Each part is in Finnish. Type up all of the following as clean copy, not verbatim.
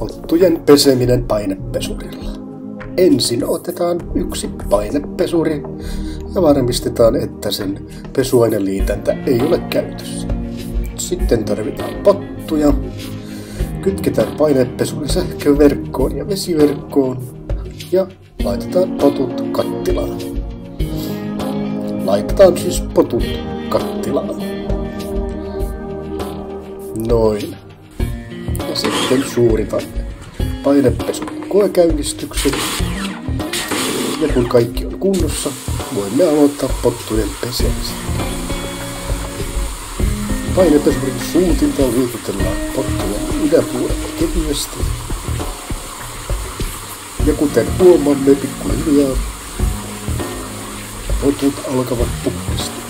Pottujen peseminen painepesurilla. Ensin otetaan yksi painepesuri ja varmistetaan, että sen pesuaineliitäntä ei ole käytössä. Sitten tarvitaan pottuja. Kytketään painepesuri sähköverkkoon ja vesiverkkoon ja laitetaan potut kattilaan. Laitetaan siis potut kattilaan. Noin. Ja sitten suoritamme painepesurin koekäynnistyksen. Ja kun kaikki on kunnossa, voimme aloittaa pottujen pesemisen. Painepesurin suutinta liikutellaan pottujen yläpuolelle kevyesti. Ja kuten huomaamme pikkuhiljaa, potut alkavat puhdistua.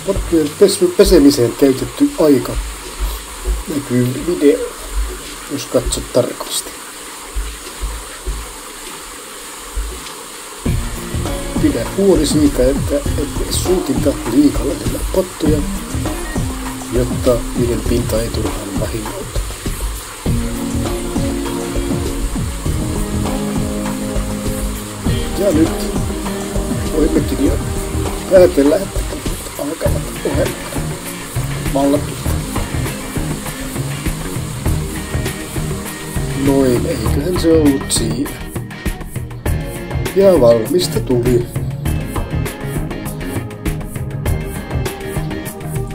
Pottujen pesemiseen käytetty aika näkyy videolla, jos katsot tarkasti. Pidä huoli siitä, että suutinta liikaa lähellä pottuja, jotta niiden pinta ei turhaan vahingoita. Ja nyt voimmekin jo päätellä, että alkavat ohjelmat Noin, eiköhän se ollut siinä. Ja valmista tuli.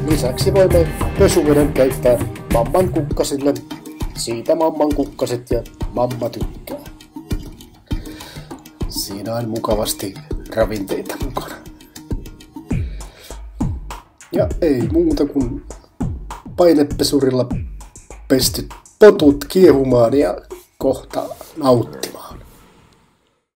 Lisäksi voimme pesuveden käyttää mamman kukkasille. Siitä mamman kukkaset ja mamma tykkää. Siinä on mukavasti ravinteita mukana. Ja ei muuta kuin painepesurilla pestyt potut kiehumaan ja kohta nauttimaan.